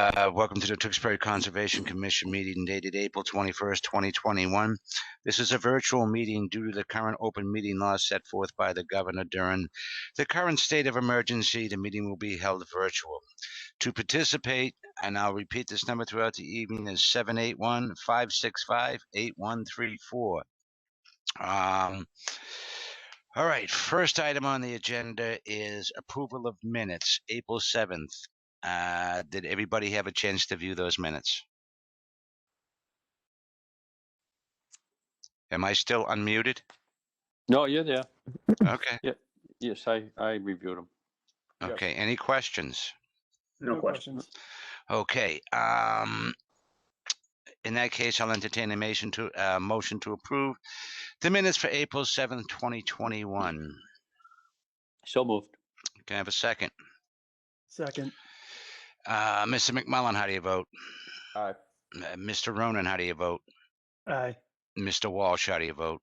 Welcome to the Tewksbury Conservation Commission meeting dated April 21st, 2021. This is a virtual meeting due to the current open meeting law set forth by the governor during the current state of emergency. The meeting will be held virtual. To participate, and I'll repeat this number throughout the evening, is 781-565-8134. All right, first item on the agenda is approval of minutes, April 7th. Did everybody have a chance to view those minutes? Am I still unmuted? No, you're there. Okay. Yeah. Yes, I reviewed them. Okay. Any questions? No questions. Okay. In that case, I'll entertain a motion to approve the minutes for April 7th, 2021. So moved. Can I have a second? Second. Mr. McMullen, how do you vote? Aye. Mr. Ronan, how do you vote? Aye. Mr. Walsh, how do you vote?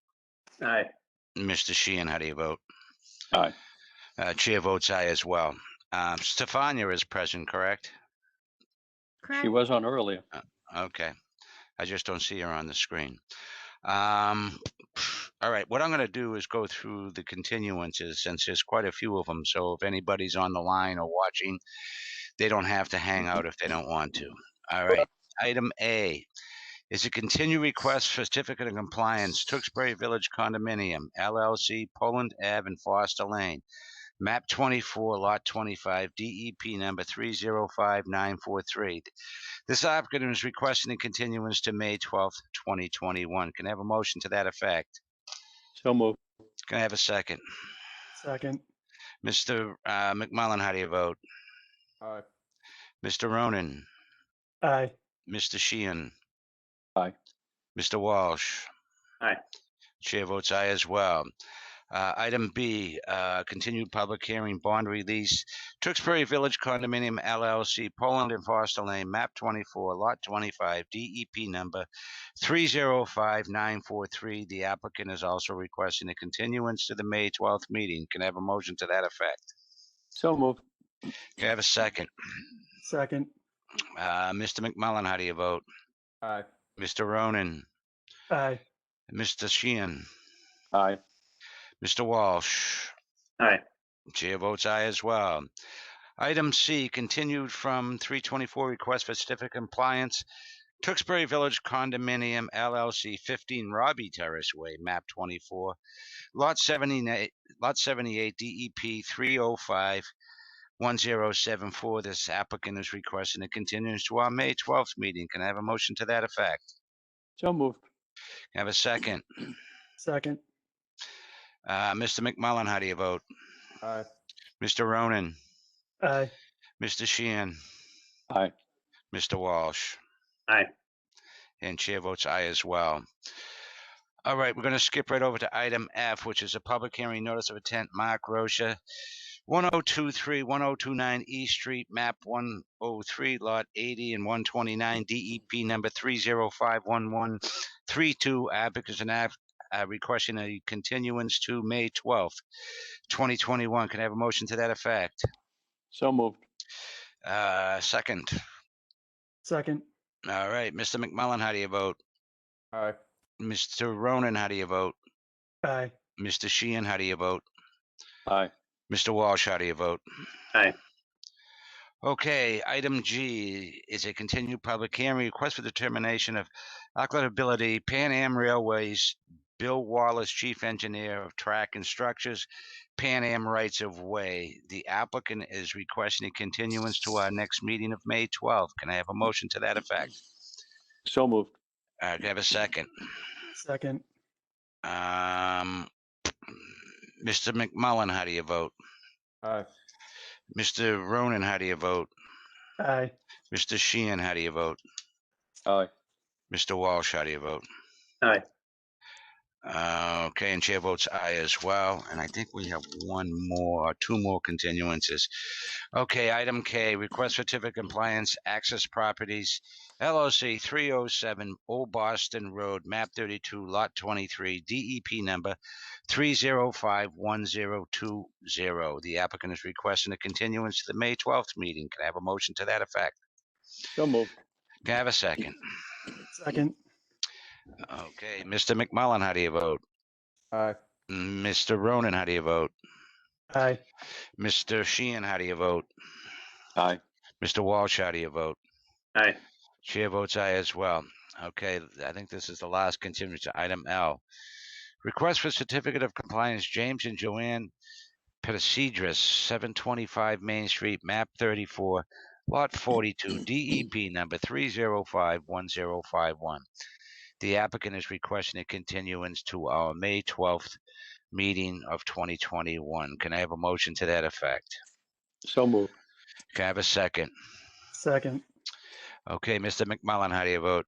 Aye. Mr. Sheehan, how do you vote? Aye. Chair votes aye as well. Stefania is present, correct? Correct. She was on earlier. Okay. I just don't see her on the screen. All right. What I'm going to do is go through the continuances since there's quite a few of them. So if anybody's on the line or watching, they don't have to hang out if they don't want to. All right. Item A is a continued request for certificate of compliance, Tewksbury Village Condominium, LLC, Poland Ave and Foster Lane, map 24, lot 25, DEP number 305943. This applicant is requesting a continuance to May 12th, 2021. Can I have a motion to that effect? So moved. Can I have a second? Second. Mr. McMullen, how do you vote? Aye. Mr. Ronan? Aye. Mr. Sheehan? Aye. Mr. Walsh? Aye. Chair votes aye as well. Item B, continued public hearing, bond release, Tewksbury Village Condominium LLC, Poland and Foster Lane, map 24, lot 25, DEP number 305943. The applicant is also requesting a continuance to the May 12th meeting. Can I have a motion to that effect? So moved. Can I have a second? Second. Mr. McMullen, how do you vote? Aye. Mr. Ronan? Aye. Mr. Sheehan? Aye. Mr. Walsh? Aye. Chair votes aye as well. Item C, continued from 324, request for certificate of compliance, Tewksbury Village Condominium LLC, 15 Robbie Terrace Way, map 24, lot 78, DEP 3051074. This applicant is requesting a continuance to our May 12th meeting. Can I have a motion to that effect? So moved. Can I have a second? Second. Mr. McMullen, how do you vote? Aye. Mr. Ronan? Aye. Mr. Sheehan? Aye. Mr. Walsh? Aye. And chair votes aye as well. All right, we're going to skip right over to item F, which is a public hearing notice of intent, Mark Rocha, 1023, 1029 East Street, map 103, lot 80 and 129, DEP number 3051132. Applicants and requesting a continuance to May 12th, 2021. Can I have a motion to that effect? So moved. Second. Second. All right, Mr. McMullen, how do you vote? Aye. Mr. Ronan, how do you vote? Aye. Mr. Sheehan, how do you vote? Aye. Mr. Walsh, how do you vote? Aye. Okay, item G is a continued public hearing, request for determination of applicability, Pan Am Railways, Bill Wallace, Chief Engineer of Track and Structures, Pan Am Rights of Way. The applicant is requesting a continuance to our next meeting of May 12th. Can I have a motion to that effect? So moved. Can I have a second? Second. Mr. McMullen, how do you vote? Aye. Mr. Ronan, how do you vote? Aye. Mr. Sheehan, how do you vote? Aye. Mr. Walsh, how do you vote? Aye. Okay, and chair votes aye as well. And I think we have two more continuances. Okay, item K, request certificate of compliance, Access Properties, LLC, 307 Old Boston Road, map 32, lot 23, DEP number 3051020. The applicant is requesting a continuance to the May 12th meeting. Can I have a motion to that effect? So moved. Can I have a second? Second. Okay, Mr. McMullen, how do you vote? Aye. Mr. Ronan, how do you vote? Aye. Mr. Sheehan, how do you vote? Aye. Mr. Walsh, how do you vote? Aye. Chair votes aye as well. Okay, I think this is the last continuance. Item L. Request for certificate of compliance, James and Joanne Pesidris, 725 Main Street, map 34, lot 42, DEP number 3051051. The applicant is requesting a continuance to our May 12th meeting of 2021. Can I have a motion to that effect? So moved. Can I have a second? Second. Okay, Mr. McMullen, how do you vote?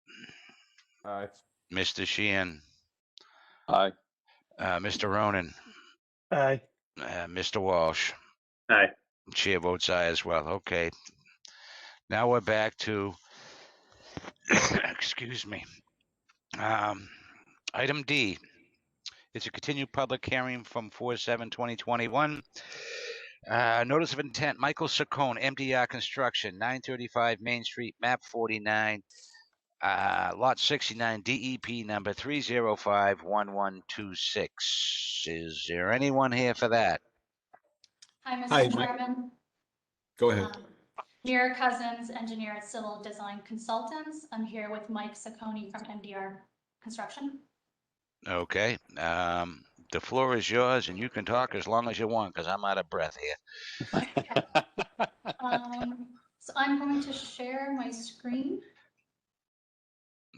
Aye. Mr. Sheehan, Aye. Mr. Ronan, Aye. Mr. Walsh. Aye. Chair votes aye as well. Okay. Now we're back to, excuse me. Item D. It's a continued public hearing from 4/7/2021. Notice of intent, Michael Saccone, MDR Construction, 935 Main Street, map 49, lot 69, DEP number 3051126. Is there anyone here for that? Hi, Mr. Hi, Mike. Chairman. Go ahead. Mira Cousins, engineer at Civil Design Consultants. I'm here with Mike Saccone from MDR Construction. Okay. The floor is yours, and you can talk as long as you want, because I'm out of breath here. So I'm going to share my screen.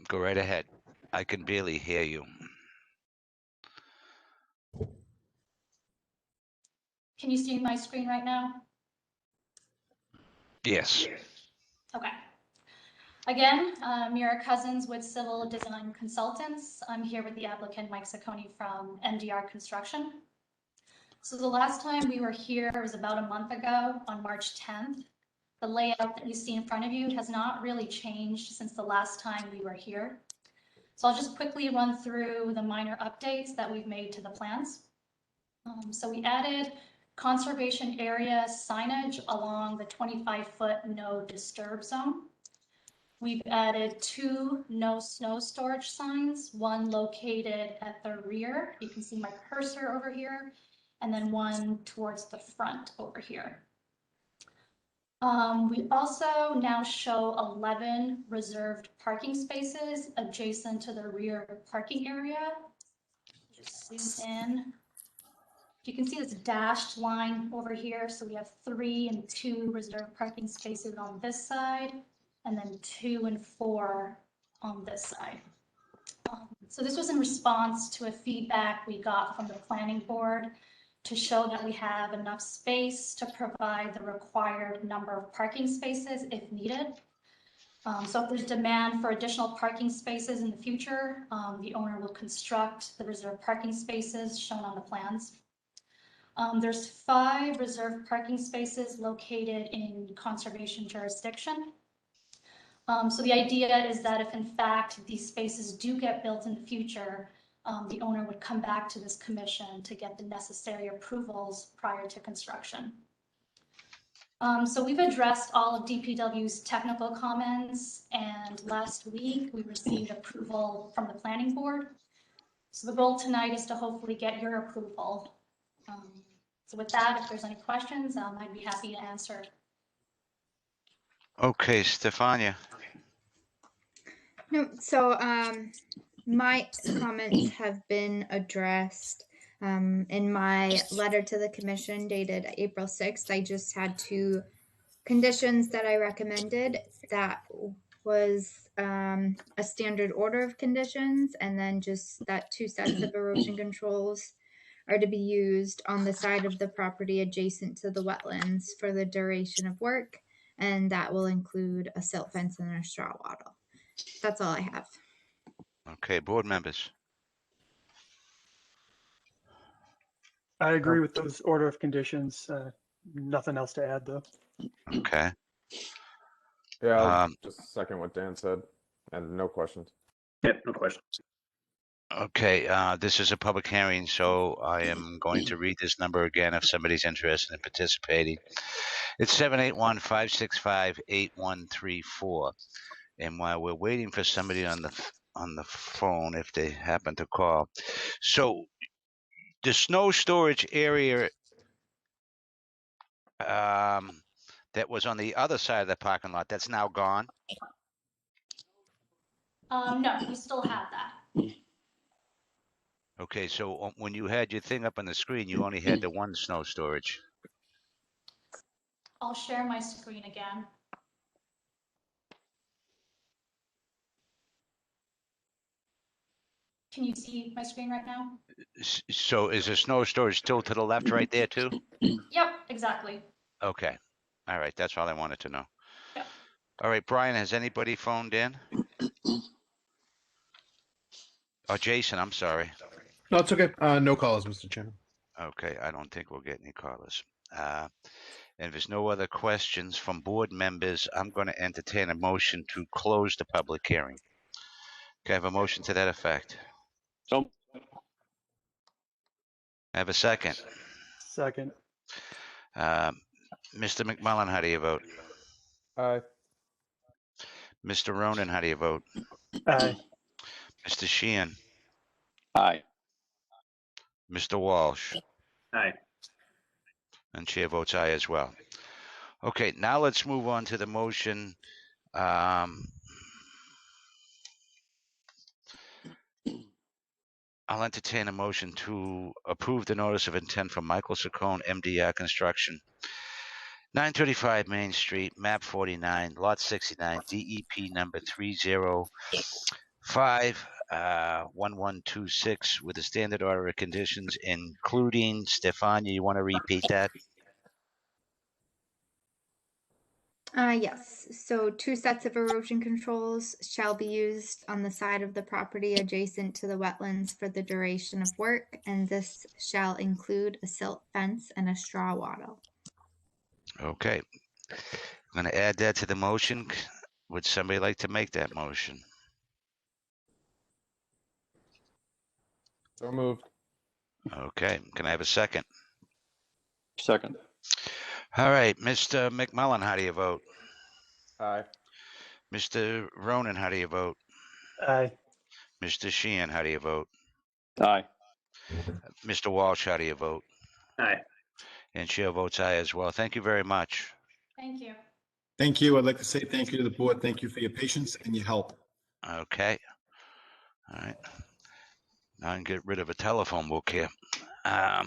Go right ahead. I can barely hear you. Can you see my screen right now? Yes. Okay. Again, Mira Cousins with Civil Design Consultants. I'm here with the applicant, Mike Saccone from MDR Construction. So the last time we were here was about a month ago on March 10th. The layout that you see in front of you has not really changed since the last time we were here. So I'll just quickly run through the minor updates that we've made to the plans. So we added conservation area signage along the 25-foot no disturb zone. We've added 2 no snow storage signs, one located at the rear. You can see my cursor over here, and then one towards the front over here. We also now show 11 reserved parking spaces adjacent to the rear parking area. Just zoom in. You can see this dashed line over here. So we have 3 and 2 reserved parking spaces on this side, and then 2 and 4 on this side. So this was in response to a feedback we got from the planning board to show that we have enough space to provide the required number of parking spaces if needed. So if there's demand for additional parking spaces in the future, the owner will construct the reserved parking spaces shown on the plans. There's 5 reserved parking spaces located in conservation jurisdiction. So the idea is that if in fact these spaces do get built in the future, the owner would come back to this commission to get the necessary approvals prior to construction. So we've addressed all of DPW's technical comments, and last week we received approval from the planning board. So the goal tonight is to hopefully get your approval. So with that, if there's any questions, I'd be happy to answer. Okay, Stefania. No, so my comments have been addressed in my letter to the commission dated April 6th. I just had 2 conditions that I recommended. That was a standard order of conditions, and then just that 2 sets of erosion controls are to be used on the side of the property adjacent to the wetlands for the duration of work, and that will include a silt fence and a straw wattle. That's all I have. Okay, board members. I agree with those order of conditions. Nothing else to add, though. Okay. Yeah, I'll Um, just second what Dan said, and no questions. Yeah, no questions. Okay, this is a public hearing, so I am going to read this number again if somebody's interested in participating. It's 781-565-8134. And while we're waiting for somebody on the phone, if they happen to call, so the snow storage area that was on the other side of the parking lot, that's now gone. No, we still have that. Okay, so when you had your thing up on the screen, you only had the one snow storage. I'll share my screen again. Can you see my screen right now? So is the snow storage still to the left right there too? Yep, exactly. Okay. All right. That's all I wanted to know. Yep. All right, Brian, has anybody phoned in? Oh, Jason, I'm sorry. No, it's okay. No calls, Mr. Chairman. Okay, I don't think we'll get any callers. And if there's no other questions from board members, I'm going to entertain a motion to close the public hearing. Can I have a motion to that effect? So, I have a second. Second. Mr. McMullen, how do you vote? aye. Mr. Ronan, how do you vote? Aye. Mr. Sheehan? Aye. Mr. Walsh? Aye. And chair votes aye as well. Okay, now let's move on to the motion. I'll entertain a motion to approve the notice of intent from Michael Saccone, MDR Construction, 935 Main Street, map 49, lot 69, DEP number 305-1126 with a standard order of conditions, including, Stefan, you want to repeat that? Yes, so 2 sets of erosion controls shall be used on the side of the property adjacent to the wetlands for the duration of work, and this shall include a silt fence and a straw wattle. Okay. I'm going to add that to the motion. Would somebody like to make that motion? So moved. Okay. Can I have a second? Second. All right. Mr. McMullen, how do you vote? Aye. Mr. Ronan, how do you vote? Aye. Mr. Sheehan, how do you vote? Aye. Mr. Walsh, how do you vote? Aye. And chair votes aye as well. Thank you very much. Thank you. Thank you. I'd like to say thank you to the board. Thank you for your patience and your help. Okay. All right. Now I can get rid of a telephone book here. All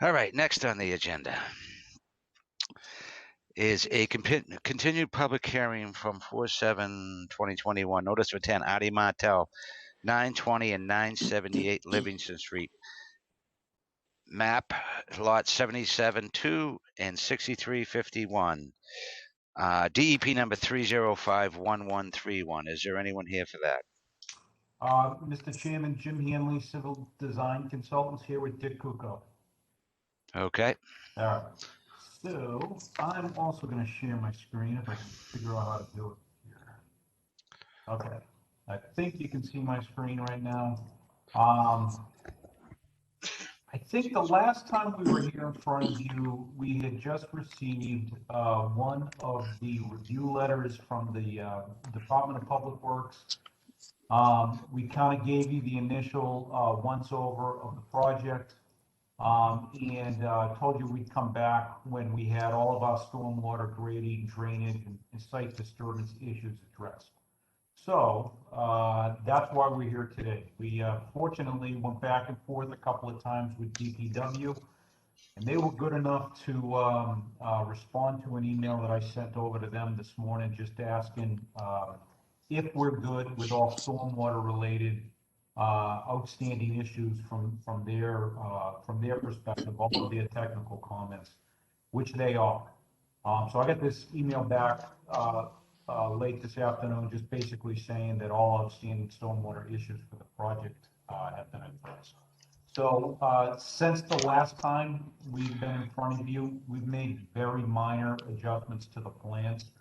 right. Next on the agenda is a continued public hearing from 4/7/2021. Notice of intent, Adi Martel, 920 and 978 Livingston Street. Map lot 77-2 and 6351. DEP number 305-1131. Is there anyone here for that? Mr. Chairman, Jim Hanley, Civil Design Consultants, here with Dick Kuko. Okay. All right. So I'm also going to share my screen if I can figure out how to do it here. Okay. I think you can see my screen right now. I think the last time we were here in front of you, we had just received one of the review letters from the Department of Public Works. We kind of gave you the initial once-over of the project and told you we'd come back when we had all of our stormwater grading, drainage, and site disturbance issues addressed. So that's why we're here today. We fortunately went back and forth a couple of times with DPW, and they were good enough to respond to an email that I sent over to them this morning, just asking if we're good with all stormwater related outstanding issues from their perspective, all of their technical comments, which they are. So I got this email back late this afternoon, just basically saying that all outstanding stormwater issues for the project have been addressed. So since the last time we've been in front of you, we've made very minor adjustments to the plans.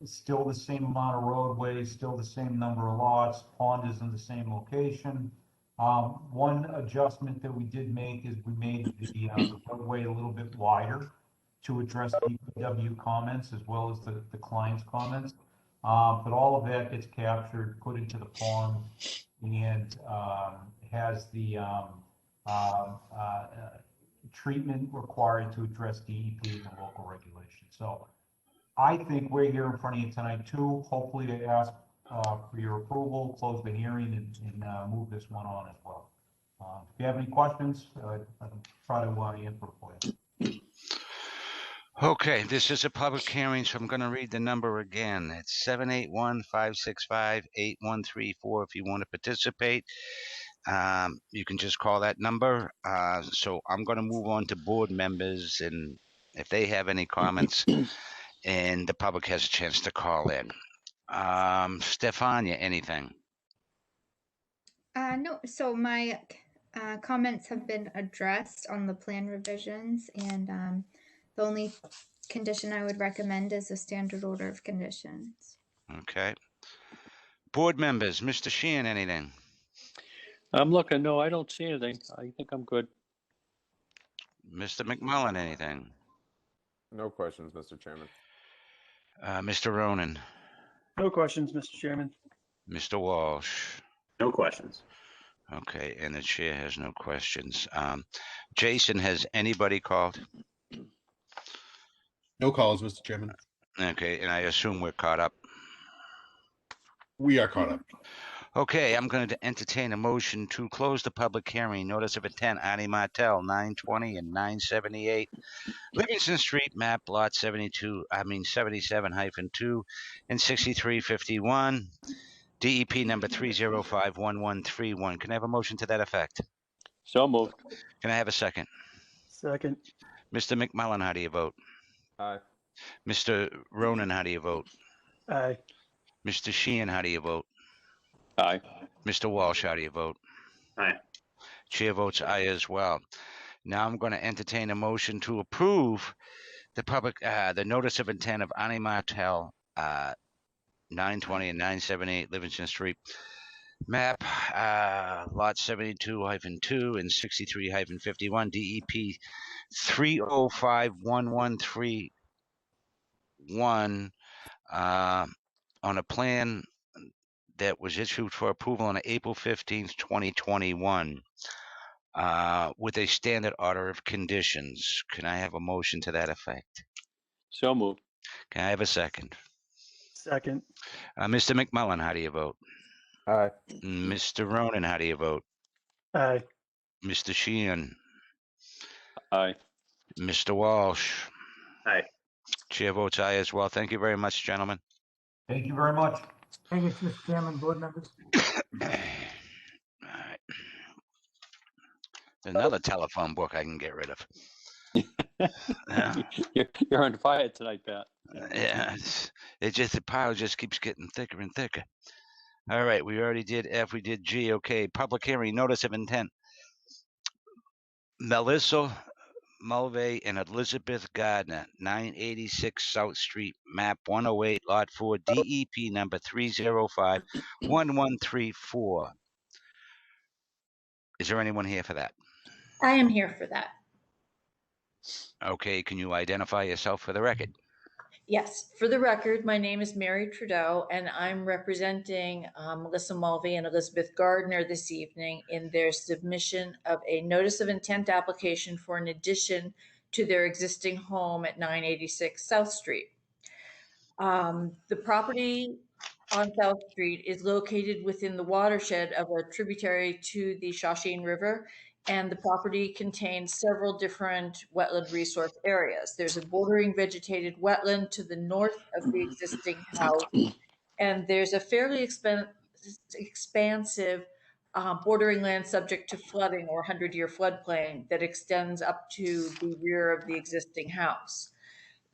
still the same amount of roadway, still the same number of lots, pond is in the same location. One adjustment that we did make is we made the roadway a little bit wider to address DPW comments as well as the client's comments. But all of that gets captured, put into the pond, and has the treatment required to address DEP and the local regulations. So I think we're here in front of you tonight too, hopefully to ask for your approval, close the hearing, and move this one on as well. If you have any questions, I'll try to answer for you. Okay, this is a public hearing, so I'm going to read the number again. It's 781-565-8134 if you want to participate. You can just call that number. So I'm going to move on to board members, and if they have any comments, and the public has a chance to call in. Stefania, anything? No, so my comments have been addressed on the plan revisions, and the only condition I would recommend is a standard order of conditions. Okay. Board members, Mr. Sheehan, anything? I'm looking. No, I don't see anything. I think I'm good. Mr. McMullen, anything? No questions, Mr. Chairman. Mr. Ronan? No questions, Mr. Chairman. Mr. Walsh? No questions. Okay, and the chair has no questions. Jason, has anybody called? No calls, Mr. Chairman. Okay, and I assume we're caught up. We are caught up. Okay, I'm going to entertain a motion to close the public hearing. Notice of intent, Ani Martel, 920 and 978. Livingston Street, map lot 77-2 and 6351. DEP number 3051131. Can I have a motion to that effect? So moved. Can I have a second? Second. Mr. McMullen, how do you vote? Aye. Mr. Ronan, how do you vote? Aye. Mr. Sheehan, how do you vote? Aye. Mr. Walsh, how do you vote? Aye. Chair votes aye as well. Now I'm going to entertain a motion to approve the the notice of intent of Ani Martel, 920 and 978 Livingston Street, map lot 72-2 and 63-51, DEP 3051131, on a plan that was issued for approval on April 15th, 2021, with a standard order of conditions. Can I have a motion to that effect? So moved. Can I have a second? Second. Mr. McMullen, how do you vote? Aye. Mr. Ronan, how do you vote? Aye. Mr. Sheehan? Aye. Mr. Walsh? Aye. Chair votes aye as well. Thank you very much, gentlemen. Thank you very much. Thank you, Mr. Chairman, board members. All right. Another telephone book I can get rid of. Yeah. You're on fire tonight, Pat. Yeah, the pile just keeps getting thicker and thicker. All right, we already did F, we did G. Okay, public hearing, notice of intent. Melissa Mulvey and Elizabeth Gardner, 986 South Street, map 108, lot 4, DEP number 3051134. Is there anyone here for that? I am here for that. Okay, can you identify yourself for the record? Yes, for the record, my name is Marytrudeau, and I'm representing Melissa Mulvey and Elizabeth Gardner this evening in their submission of a notice of intent application for an addition to their existing home at 986 South Street. The property on South Street is located within the watershed of a tributary to the Shawshene River, and the property contains several different wetland resource areas. There's a bordering vegetated wetland to the north of the existing house, and there's a fairly expansive bordering land subject to flooding or 100-year floodplain that extends up to the rear of the existing house.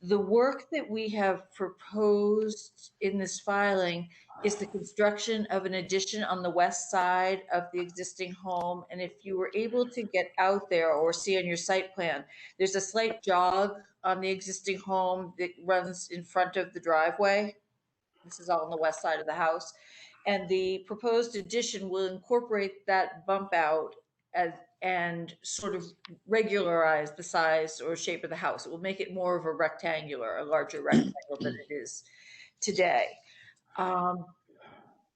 The work that we have proposed in this filing is the construction of an addition on the west side of the existing home. And if you were able to get out there or see on your site plan, there's a slight jog on the existing home that runs in front of the driveway. This is all on the west side of the house. And the proposed addition will incorporate that bump out and sort of regularize the size or shape of the house. It will make it more of a larger rectangle than it is today.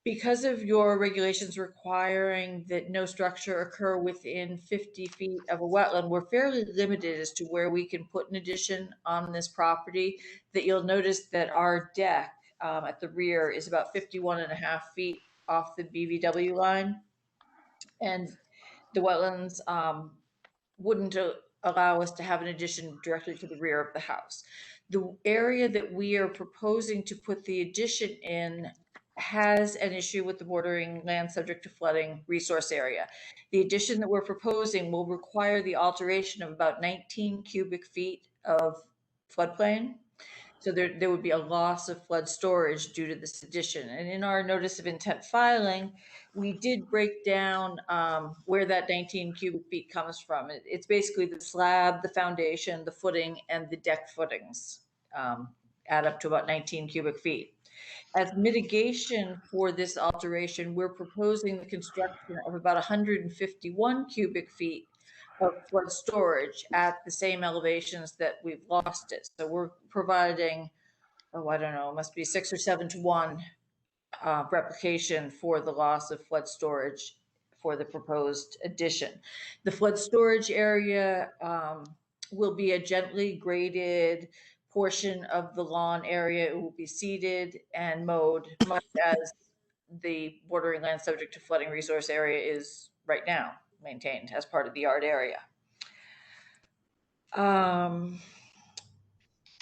Because of your regulations requiring that no structure occur within 50 feet of a wetland, we're fairly limited as to where we can put an addition on this property. That you'll notice that our deck at the rear is about 51.5 feet off the BVW line. And the wetlands wouldn't allow us to have an addition directly to the rear of the house. The area that we are proposing to put the addition in has an issue with the bordering land subject to flooding resource area. The addition that we're proposing will require the alteration of about 19 cubic feet of floodplain. So there would be a loss of flood storage due to this addition. And in our notice of intent filing, we did break down where that 19 cubic feet comes from. It's basically the slab, the foundation, the footing, and the deck footings add up to about 19 cubic feet. As mitigation for this alteration, we're proposing the construction of about 151 cubic feet of flood storage at the same elevations that we've lost it. So we're providing, I don't know, it must be 6 or 7 to 1 replication for the loss of flood storage for the proposed addition. The flood storage area will be a gently graded portion of the lawn area. It will be seeded and mowed, much as the bordering land subject to flooding resource area is right now maintained as part of the yard area. I'm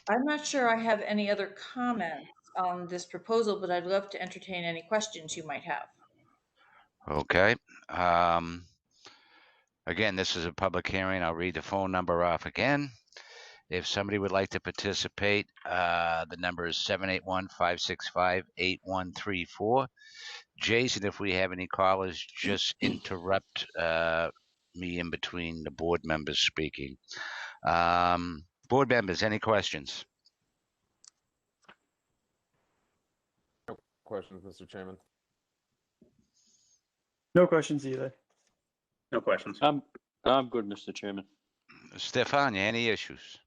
not sure I have any other comments on this proposal, but I'd love to entertain any questions you might have. Okay. Again, this is a public hearing. I'll read the phone number off again. If somebody would like to participate, the number is 781-565-8134. Jason, if we have any callers, just interrupt me in between the board members speaking. Board members, any questions? No questions, Mr. Chairman. No questions either. No questions. I'm good, Mr. Chairman. Stefania, any issues?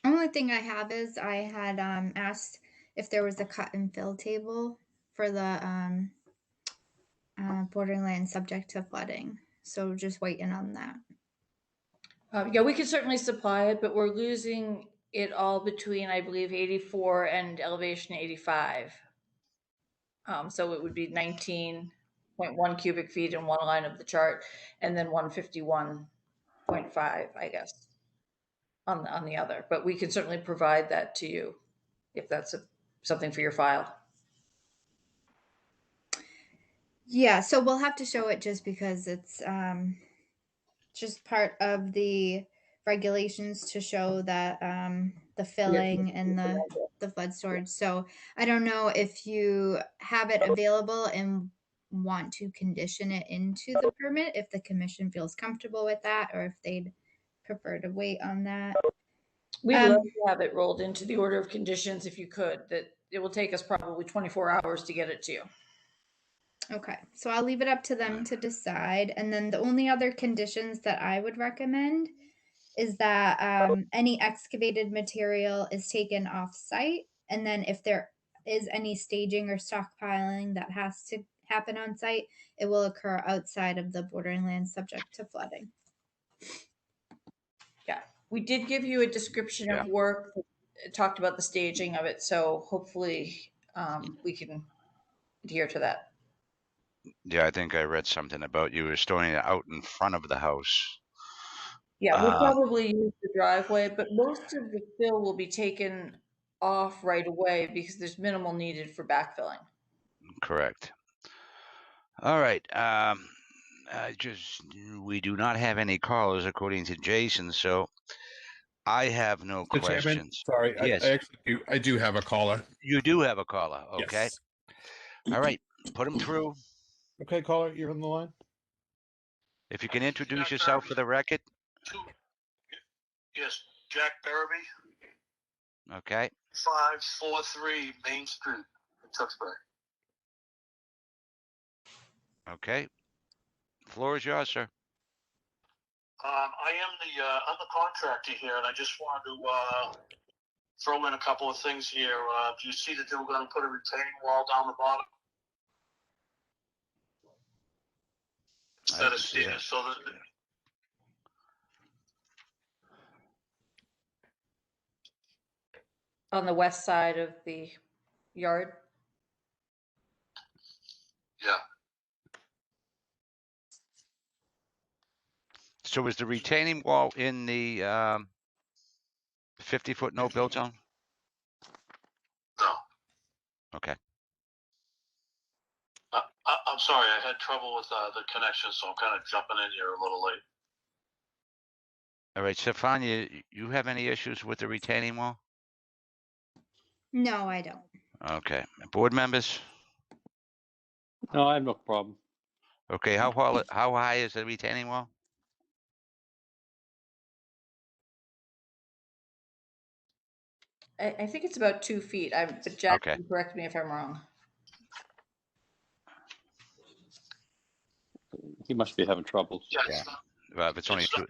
Only thing I have is I had asked if there was a cut and fill table for the bordering land subject to flooding. So just waiting on that. Yeah, we could certainly supply it, but we're losing it all between, I believe, 84 and elevation 85. So it would be 19.1 cubic feet in one line of the chart, and then 151.5, I guess, on the other. But we can certainly provide that to you if that's something for your file. Yeah, so we'll have to show it just because it's just part of the regulations to show that the filling and the flood storage. So I don't know if you have it available and want to condition it into the permit, if the commission feels comfortable with that, or if they'd prefer to wait on that. We'd love to have it rolled into the order of conditions if you could. That it will take us probably 24 hours to get it to you. Okay, so I'll leave it up to them to decide. And then the only other conditions that I would recommend is that any excavated material is taken off site. And then if there is any staging or stockpiling that has to happen on site, it will occur outside of the bordering land subject to flooding. Yeah, we did give you a description of work that talked about the staging of it. So hopefully we can adhere to that. Yeah, I think I read something about you were storing it out in front of the house. Yeah, we'll probably use the driveway, but most of the fill will be taken off right away because there's minimal needed for backfilling. Correct. All right. We do not have any callers according to Jason, so I have no Mr. Chairman, questions. sorry, Yes. I do have a caller. You do have a caller, okay? Yes. All right, put him through. Okay, caller, you're on the line. If you can introduce yourself for the record. Yes, Jack Barabee. Okay. 543 Main Street in Tewksbury. Okay. Floor is yours, sir. I'm the contractor here, and I just wanted to throw in a couple of things here. Do you see that they were going to put a retaining wall down the bottom? Instead of stairs, so that On the west side of the yard? yeah. So is the retaining wall in the 50-foot no build zone? No. Okay. I'm sorry, I had trouble with the connection, so I'm kind of jumping in here a little late. All right, Stefania, you have any issues with the retaining wall? No, I don't. Okay. Board members? No, I have no problem. Okay, how high is the retaining wall? I think it's about 2 feet. But Jack Okay. can correct me if I'm wrong. He must be having trouble. Yeah. If it's only two,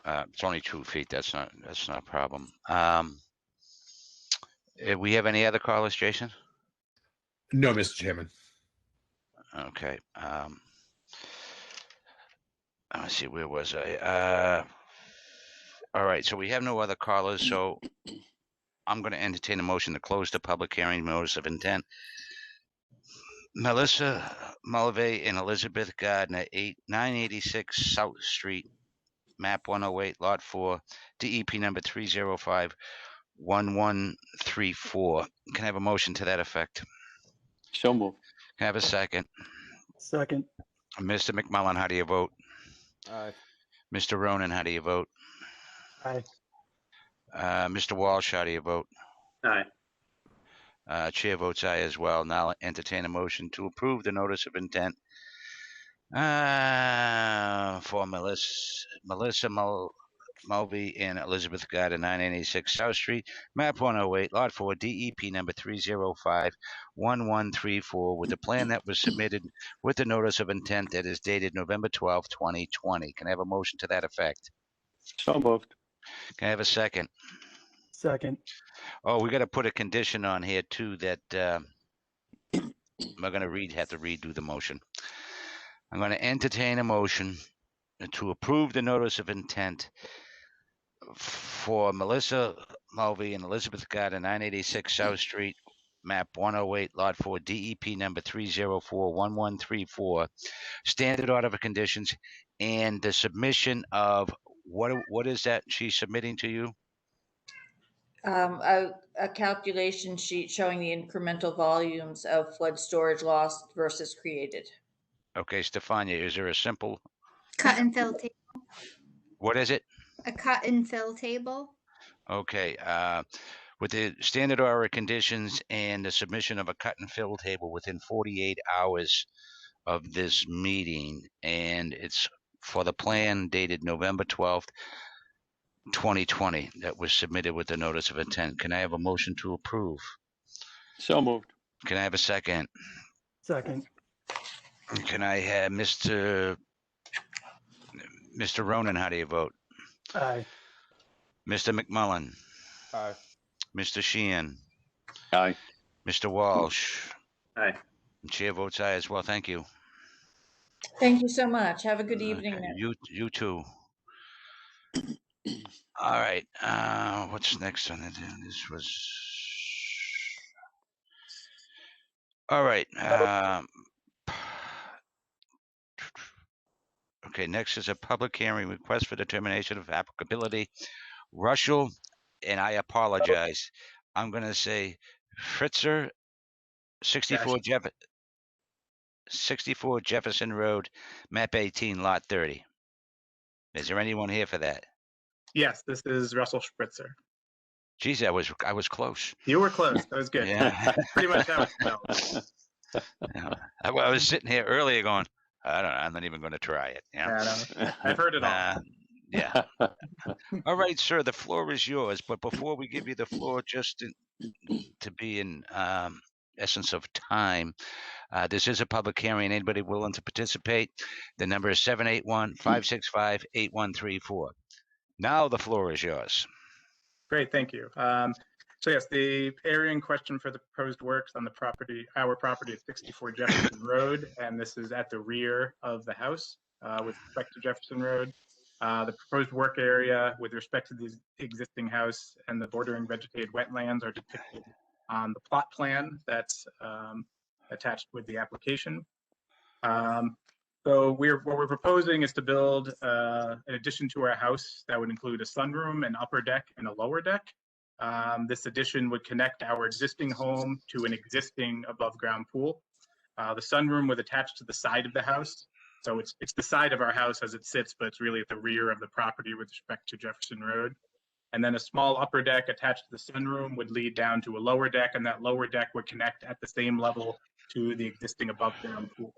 it's only 2 feet. That's not a problem. We have any other callers, Jason? No, Mr. Chairman. Okay. Let's see, where was I? All right, so we have no other callers, so I'm going to entertain a motion to close the public hearing notice of intent. Melissa Mulvey and Elizabeth Gardner, 986 South Street, map 108, lot 4, DEP number 305-1134. Can I have a motion to that effect? So moved. Can I have a second? Second. Mr. McMullen, how do you vote? Aye. Mr. Ronan, how do you vote? Aye. Mr. Walsh, how do you vote? Aye. Chair votes aye as well. Now I'll entertain a motion to approve the notice of intent for Melissa Mulvey and Elizabeth Gardner, 986 South Street, map 108, lot 4, DEP number 305-1134, with the plan that was submitted with the notice of intent that is dated November 12, 2020. Can I have a motion to that effect? So moved. Can I have a second? Second. Oh, we got to put a condition on here too that we're going to have to redo the motion. I'm going to entertain a motion to approve the notice of intent for Melissa Mulvey and Elizabeth Gardner, 986 South Street, map 108, lot 4, DEP number 304-1134, standard order of conditions, and the submission of what is that she's submitting to you? A calculation sheet showing the incremental volumes of flood storage lost versus created. Okay, Stefania, is there a simple? Cut and fill table. What is it? A cut and fill table. Okay, with the standard order conditions and the submission of a cut and fill table within 48 hours of this meeting, and it's for the plan dated November 12th, 2020 that was submitted with the notice of intent. Can I have a motion to approve? So moved. Can I have a second? Second. Can I have Mr. Ronan, how do you vote? Aye. Mr. McMullen, Aye. Mr. Sheehan, Aye. Mr. Walsh. Aye. Chair votes aye as well. Thank you. Thank you so much. Have a good evening. Okay, you too. All right. What's next on the agenda? This was. All right. Okay. Next is a public hearing request for determination of applicability. Russell, and I apologize. I'm going to say Fritzer, 64 Jefferson Road, map 18, lot 30. Is there anyone here for that? Yes, this is Russell Spritzer. Geez, I was close. You were close. That was good. Yeah. Pretty much how it felt. Yeah. I was sitting here earlier going, I don't know, I'm not even going to try it. Yeah. Yeah, no, I've heard it all. Yeah. All right, sir, the floor is yours. But before we give you the floor, just to be in essence of time, this is a public hearing. Anybody willing to participate? The number is 781-565-8134. Now the floor is yours. Great, thank you. So yes, the area in question for the proposed works on the property, our property at 64 Jefferson Road, and this is at the rear of the house with respect to Jefferson Road. The proposed work area with respect to the existing house and the bordering vegetated wetlands are depicted on the plot plan that's attached with the application. So what we're proposing is to build an addition to our house that would include a sunroom, an upper deck, and a lower deck. This addition would connect our existing home to an existing above-ground pool. The sunroom was attached to the side of the house. So it's the side of our house as it sits, but it's really at the rear of the property with respect to Jefferson Road. And then a small upper deck attached to the sunroom would lead down to a lower deck, and that lower deck would connect at the same level to the existing above-ground pool.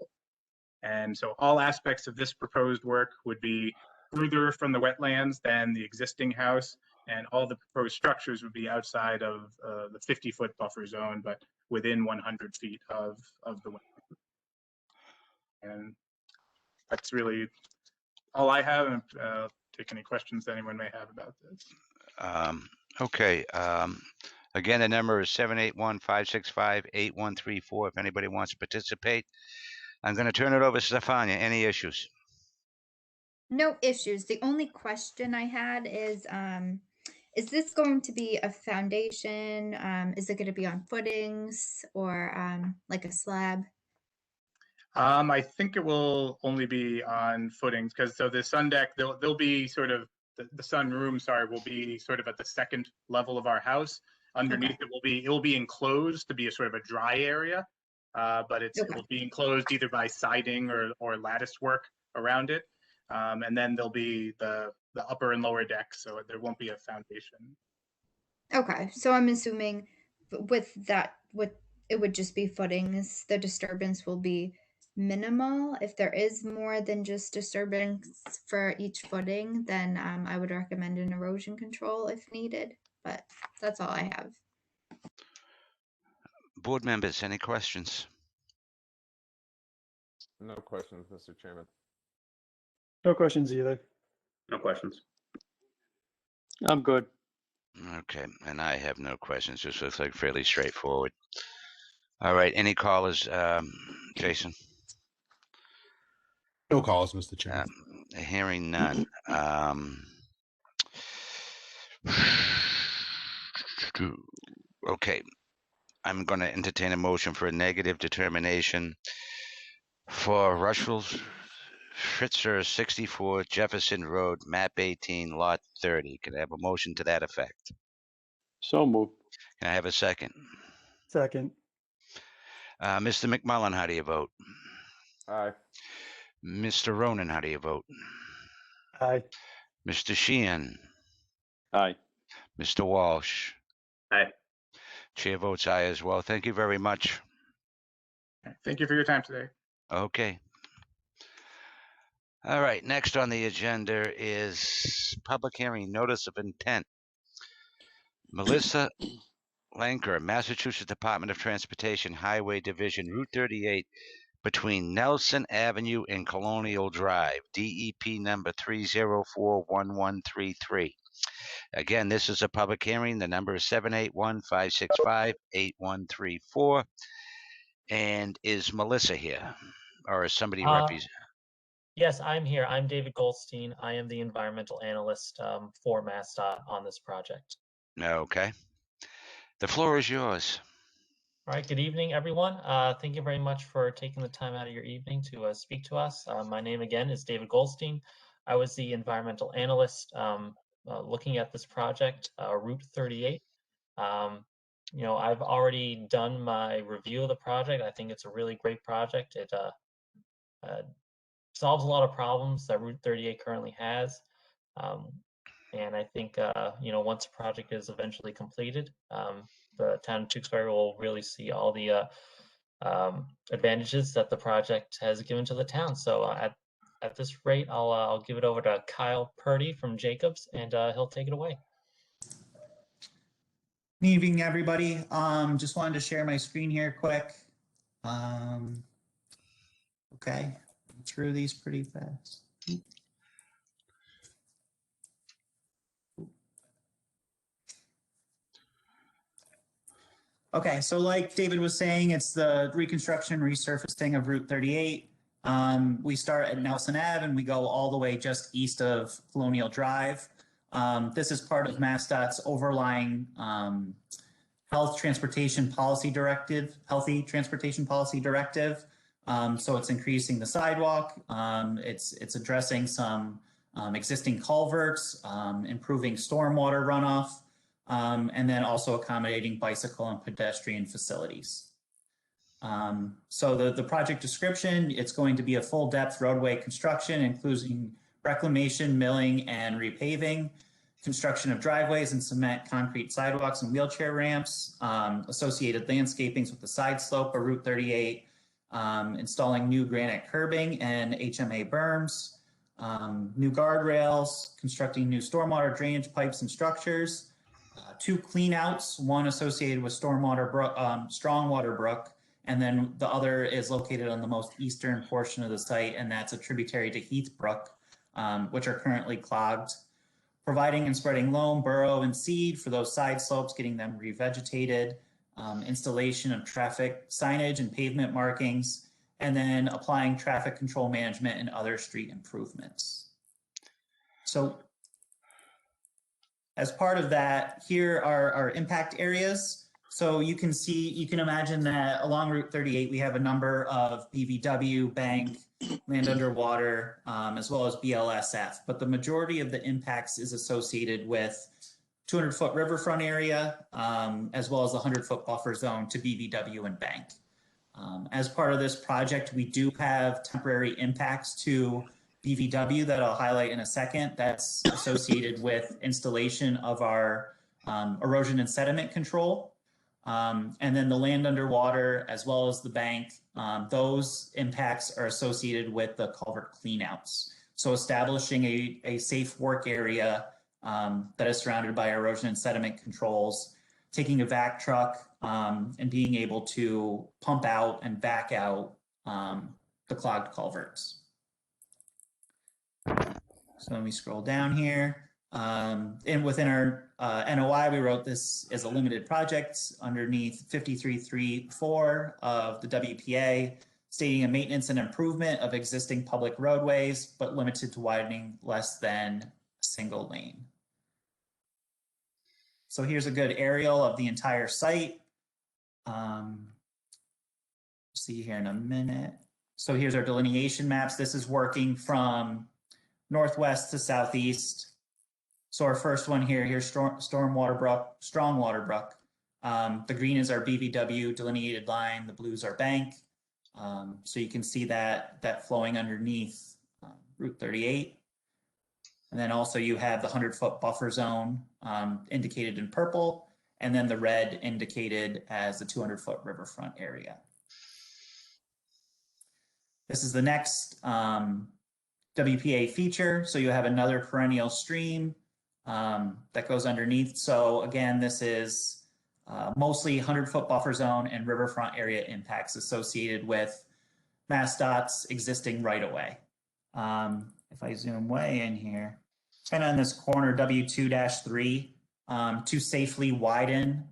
And so all aspects of this proposed work would be further from the wetlands than the existing house, and all the proposed structures would be outside of the 50-foot buffer zone, but within 100 feet of the wetland. And that's really all I have, and take any questions that anyone may have about this. Okay. Again, the number is 781-565-8134 if anybody wants to participate. I'm going to turn it over to Stefania. Any issues? No issues. The only question I had is this going to be a foundation? Is it going to be on footings or like a slab? I think it will only be on footings because so the sun deck, they'll be sort of the sun room, sorry, will be sort of at the second level of our house. Underneath it will be enclosed to be a sort of a dry area, but it will be enclosed either by siding or lattice work around it, and then there'll be the upper and lower deck, so there won't be a foundation. Okay, so I'm assuming with it would just be footings. The disturbance will be minimal. If there is more than just disturbance for each footing, then I would recommend an erosion control if needed. But that's all I have. Board members, any questions? No questions, Mr. Chairman. No questions either. No questions. I'm good. Okay, and I have no questions. This looks like fairly straightforward. All right, any callers? Jason? No calls, Mr. Chairman. Hearing none. Okay, I'm going to entertain a motion for a negative determination for Russell Spritzer, 64 Jefferson Road, map 18, lot 30. Can I have a motion to that effect? So moved. Can I have a second? Second. Mr. McMullen, how do you vote? Aye. Mr. Ronan, how do you vote? Aye. Mr. Sheehan? Aye. Mr. Walsh? Aye. Chair votes aye as well. Thank you very much. Thank you for your time today. Okay. All right, next on the agenda is public hearing notice of intent. Melissa Lanker, Massachusetts Department of Transportation, Highway Division, Route 38, between Nelson Avenue and Colonial Drive, DEP number 3041133. Again, this is a public hearing. The number is 781-565-8134. And is Melissa here? Or is somebody represent? Yes, I'm here. I'm David Goldstein. I am the environmental analyst for MassDOT on this project. Okay. The floor is yours. All right. Good evening, everyone. Thank you very much for taking the time out of your evening to speak to us. My name again is David Goldstein. I was the environmental analyst looking at this project, Route 38. You know, I've already done my review of the project. I think it's a really great project. It solves a lot of problems that Route 38 currently has. And I think, you know, once the project is eventually completed, the town of Tewksbury will really see all the advantages that the project has given to the town. So At this rate, I'll give it over to Kyle Purdy from Jacobs, and he'll take it away. Good evening, everybody. Just wanted to share my screen here quick. Okay, through these pretty fast. Okay, so like David was saying, it's the reconstruction resurfacing of Route 38. We start at Nelson Ave and we go all the way just east of Colonial Drive. This is part of MassDOT's overlying Healthy Transportation Policy Directive. So it's increasing the sidewalk. It's addressing some existing culverts, improving stormwater runoff, and then also accommodating bicycle and pedestrian facilities. So the project description, it's going to be a full depth roadway construction, including reclamation, milling, and repaving, construction of driveways and cement concrete sidewalks and wheelchair ramps, associated landscapings with the side slope of Route 38, installing new granite curbing and HMA berms, new guardrails, constructing new stormwater drainage pipes and structures, 2 cleanouts, one associated with Strongwater Brook, and then the other is located on the most eastern portion of the site, and that's a tributary to Heath Brook, which are currently clogged. Providing and spreading loam, burrow, and seed for those side slopes, getting them revegetated, installation of traffic signage and pavement markings, and then applying traffic control management and other street improvements. So as part of that, here are our impact areas. So you can imagine that along Route 38, we have a number of BVW, bank, land underwater, as well as BLSF, but the majority of the impacts is associated with 200-foot riverfront area, as well as the 100-foot buffer zone to BVW and bank. As part of this project, we do have temporary impacts to BVW that I'll highlight in a second. That's associated with installation of our erosion and sediment control. And then the land underwater, as well as the bank, those impacts are associated with the culvert cleanouts. So establishing a safe work area that is surrounded by erosion and sediment controls, taking a vac truck and being able to pump out and back out the clogged culverts. So let me scroll down here. And within our NOI, we wrote this as a limited project underneath 5334 of the WPA, stating a maintenance and improvement of existing public roadways, but limited to widening less than a single lane. So here's a good aerial of the entire site. See here in a minute. So here's our delineation maps. This is working from northwest to southeast. So our first one here's Strongwater Brook. The green is our BVW delineated line. The blues are bank. So you can see that flowing underneath Route 38. And then also you have the 100-foot buffer zone indicated in purple, and then the red indicated as the 200-foot riverfront area. This is the next WPA feature. So you have another perennial stream that goes underneath. So again, this is mostly 100-foot buffer zone and riverfront area impacts associated with MassDOT's existing right-of-way. If I zoom way in here, kind of on this corner W2-3, to safely widen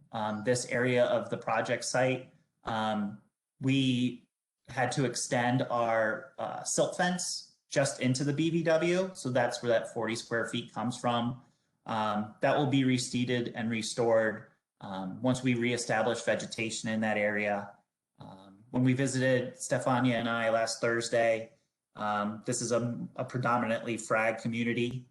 this area of the project site, we had to extend our silt fence just into the BVW. So that's where that 40 square feet comes from. That will be reseeded and restored once we reestablish vegetation in that area. When we visited Stefania and I last Thursday, this is a predominantly frag community.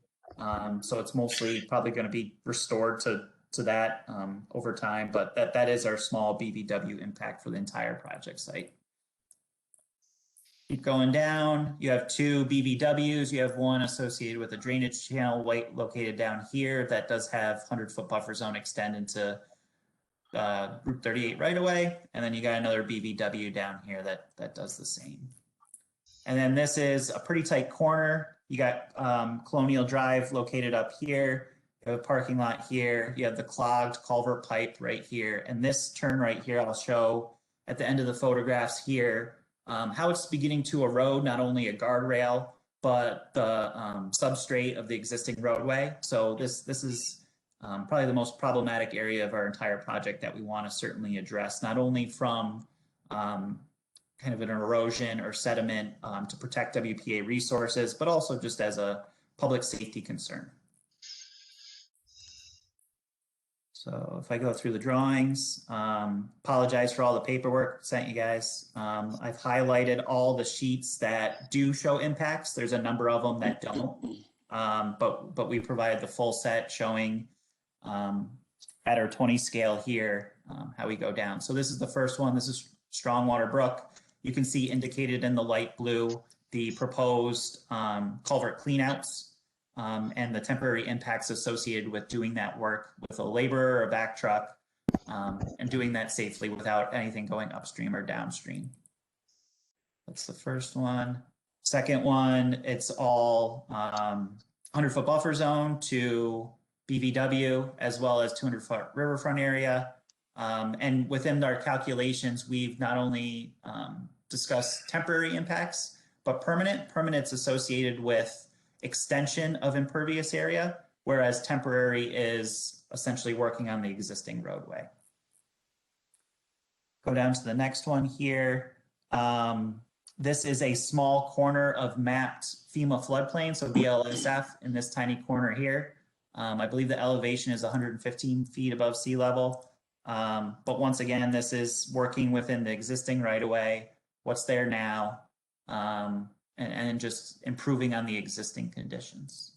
So it's mostly probably going to be restored to that over time, but that is our small BVW impact for the entire project site. Keep going down, you have 2 BVWs. You have one associated with a drainage channel located down here that does have 100-foot buffer zone extend into Route 38 right away. And then you got another BVW down here that does the same. And then this is a pretty tight corner. You got Colonial Drive located up here. You have a parking lot here. You have the clogged culvert pipe right here. And this turn right here, I'll show at the end of the photographs here, how it's beginning to erode not only a guardrail, but the substrate of the existing roadway. So this is probably the most problematic area of our entire project that we want to certainly address, not only from kind of an erosion or sediment to protect WPA resources, but also just as a public safety concern. So if I go through the drawings, apologize for all the paperwork sent you guys. I've highlighted all the sheets that do show impacts. There's a number of them that don't, but we provided the full set showing at our 20 scale here how we go down. So this is the first one. This is Strongwater Brook. You can see indicated in the light blue the proposed culvert cleanouts and the temporary impacts associated with doing that work with a laborer or a back truck and doing that safely without anything going upstream or downstream. That's the first one. Second one, it's all 100-foot buffer zone to BVW as well as 200-foot riverfront area. And within our calculations, we've not only discussed temporary impacts, but permanent's associated with extension of impervious area, whereas temporary is essentially working on the existing roadway. Go down to the next one here. This is a small corner of mapped FEMA floodplain, so BLSF in this tiny corner here. I believe the elevation is 115 feet above sea level. But once again, this is working within the existing right-of-way, what's there now, and just improving on the existing conditions.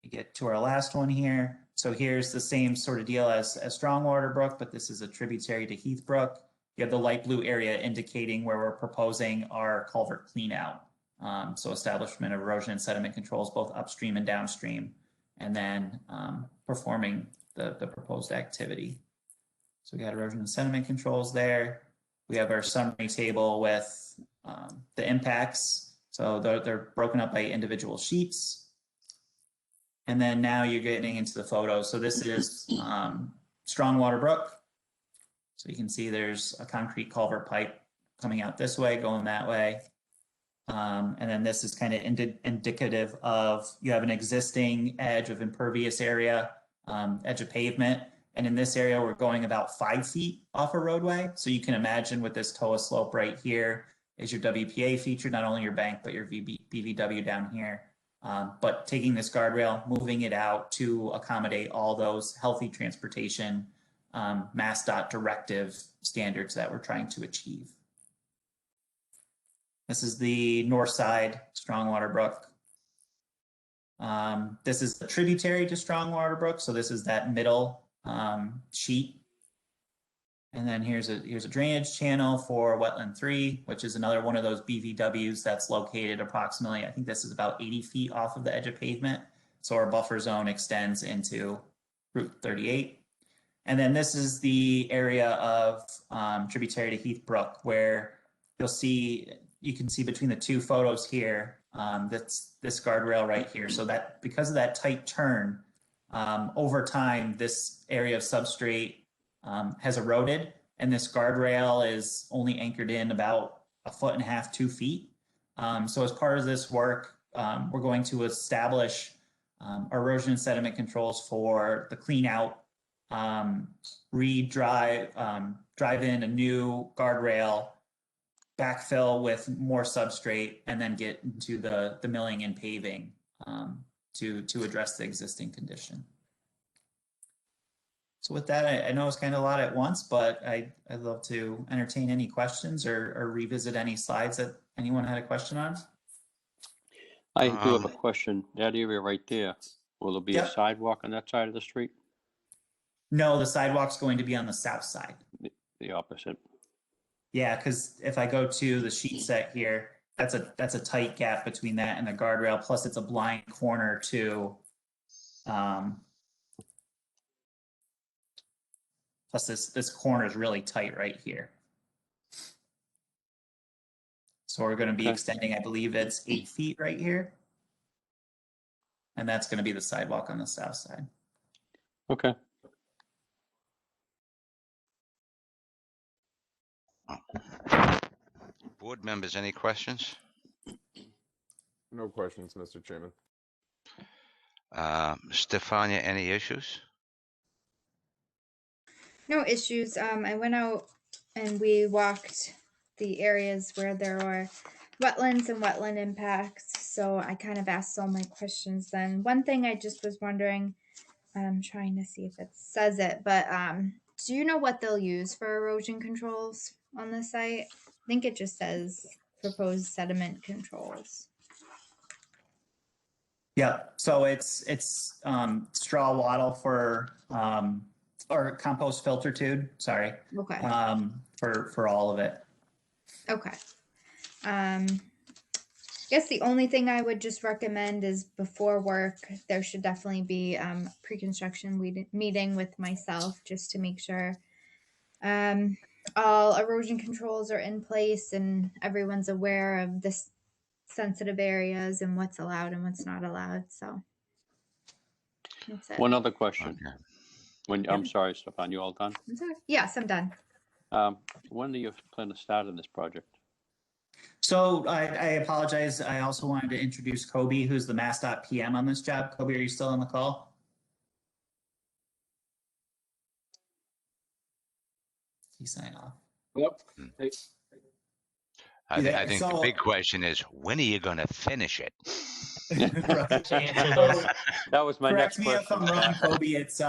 We get to our last one here. So here's the same sort of deal as Strongwater Brook, but this is a tributary to Heath Brook. You have the light blue area indicating where we're proposing our culvert clean out. So establishment of erosion and sediment controls both upstream and downstream, and then performing the proposed activity. So we got erosion and sediment controls there. We have our summary table with the impacts. So they're broken up by individual sheets. And then now you're getting into the photos. So this is Strongwater Brook. So you can see there's a concrete culvert pipe coming out this way, going that way. And then this is kind of indicative of you have an existing edge of impervious area, edge of pavement. And in this area, we're going about 5 feet off a roadway. So you can imagine with this TOA slope right here is your WPA feature, not only your bank, but your BVW down here. But taking this guardrail, moving it out to accommodate all those healthy transportation MassDOT directive standards that we're trying to achieve. This is the north side, Strongwater Brook. This is the tributary to Strongwater Brook. So this is that middle sheet. And then here's a drainage channel for wetland 3, which is another one of those BVWs that's located approximately, I think this is about 80 feet off of the edge of pavement. So our buffer zone extends into Route 38. And then this is the area of tributary to Heath Brook, where you can see between the two photos here, that's this guardrail right here. So that because of that tight turn, over time, this area of substrate has eroded, and this guardrail is only anchored in about 1.5 feet, 2 feet. So as part of this work, we're going to establish erosion and sediment controls for the clean out, drive in a new guardrail, backfill with more substrate, and then get into the milling and paving to address the existing condition. So with that, I know it's kind of a lot at once, but I'd love to entertain any questions or revisit any slides that anyone had a question on. I do have a question. That area right there, will there be a sidewalk on that side of the street? No, the sidewalk's going to be on the south side. The opposite. Yeah, because if I go to the sheet set here, that's a tight gap between that and the guardrail. Plus, it's a blind corner too. Plus, this corner is really tight right here. So we're going to be Okay. extending, I believe it's 8 feet right here. And that's going to be the sidewalk on the south side. Okay. Board members, any questions? No questions, Mr. Chairman. Stefania, any issues? No issues. I went out and we walked the areas where there are wetlands and wetland impacts. So I kind of asked all my questions then. One thing I just was wondering, I'm trying to see if it says it, but do you know what they'll use for erosion controls on the site? I think it just says proposed sediment controls. Yeah, so it's straw wattle for or compost filter tube. Sorry. Okay. For all of it. Okay. I guess the only thing I would just recommend is before work, there should definitely be pre-construction meeting with myself just to make sure all erosion controls are in place and everyone's aware of this sensitive areas and what's allowed and what's not allowed. So that's it. One other question. Okay. I'm sorry, Stefan, you all done? I'm sorry. Yes, I'm done. When do you plan to start on this project? So I apologize. I also wanted to introduce Kobe, who's the MassDOT PM on this job. Kobe, are you still on the call? He sign off. Yep. I think the big question is, when are you going to finish it? That was my Correct next me question. if I'm wrong, Kobe. It's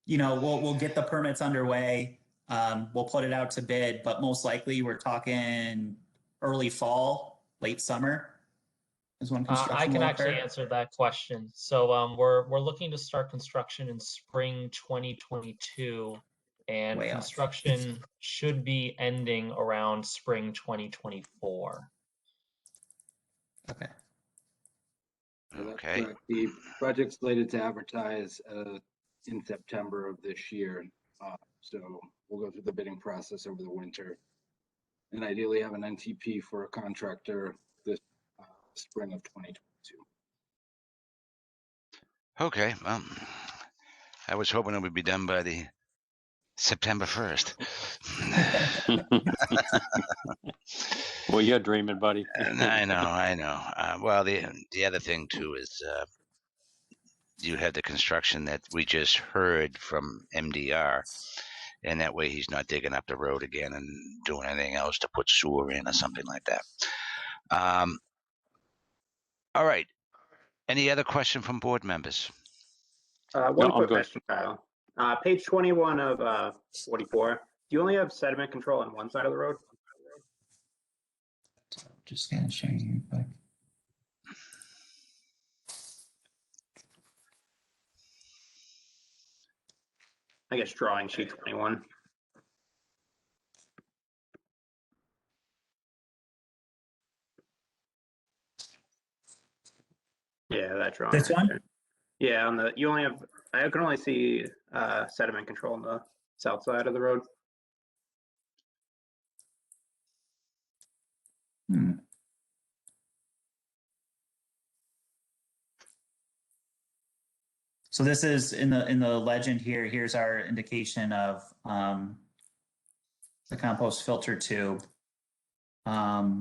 we'll get the permits underway. We'll put it out to bid, but most likely we're talking early fall, late summer is when construction I can will actually occur. answer that question. So we're looking to start construction in spring 2022, and Way off. construction should be ending around spring 2024. Okay. Okay. The project's slated to advertise in September of this year. So we'll go through the bidding process over the winter and ideally have an NTP for a contractor this spring of 2022. Okay. Well, I was hoping it would be done by the September 1st. Well, you're dreaming, buddy. I know. Well, the other thing too is you had the construction that we just heard from MDR, and that way he's not digging up the road again and doing anything else to put sewer in or something like that. All right. Any other question from board members? One quick good. question, Kyle. Page 21 of 44. Do you only have sediment control on one side of the road? Just kind of sharing here quick. I guess drawing sheet 21. Yeah, that drawing. This right one? there. Yeah, you only have. I can only see sediment control on the south side of the road. So this is in the legend here. Here's our indication of the compost filter tube. Yeah,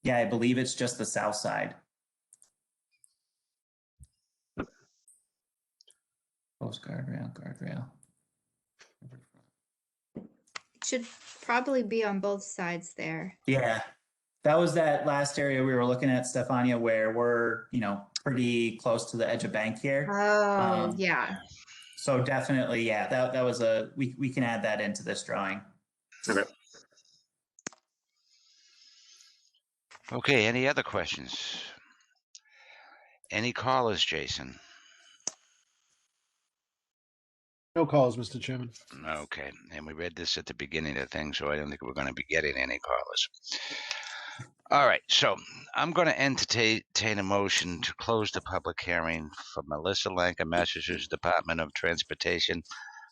I believe it's just the south side. Post guardrail. Should probably be on both sides there. Yeah, that was that last area we were looking at, Stefania, where we're pretty close to the edge of bank here. Oh, yeah. So definitely, yeah, that was we can add that into this drawing. Okay. Okay, any other questions? Any callers, Jason? No calls, Mr. Chairman. Okay, and we read this at the beginning of the thing, so I don't think we're going to be getting any callers. All right, so I'm going to entertain a motion to close the public hearing for Melissa Lanka, Massachusetts Department of Transportation,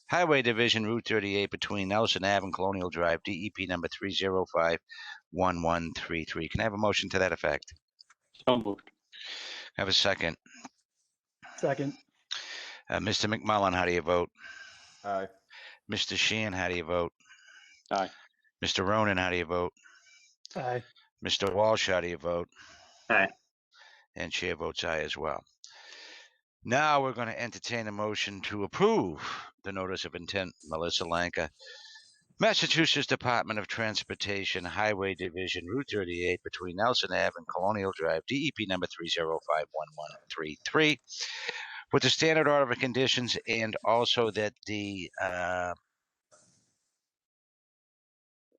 Highway Division, Route 38 between Nelson Ave and Colonial Drive, DEP number 3051133. Can I have a motion to that effect? So moved. Have a second. Second. Mr. McMullen, how do you vote? Aye. Mr. Sheehan, how do you vote? Aye. Mr. Ronan, how do you vote? Aye. Mr. Walsh, how do you vote? Aye. And chair votes aye as well. Now we're going to entertain a motion to approve the notice of intent, Melissa Lanka, Massachusetts Department of Transportation, Highway Division, Route 38 between Nelson Ave and Colonial Drive, DEP number 3051133, with the standard order of conditions, and also that the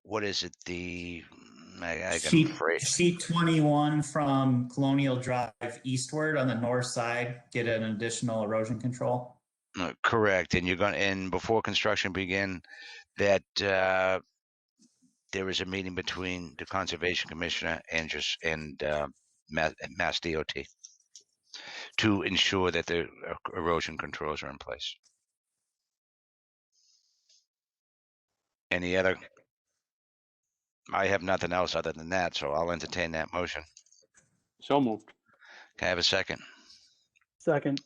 what is it? Sheet 21 from Colonial Drive eastward on the north side, get an additional erosion control. Correct, and you're going to, and before construction begin, that there is a meeting between the Conservation Commissioner and Mass DOT to ensure that the erosion controls are in place. Any other? I have nothing else other than that, so I'll entertain that motion. So moved. Can I have a second? Second.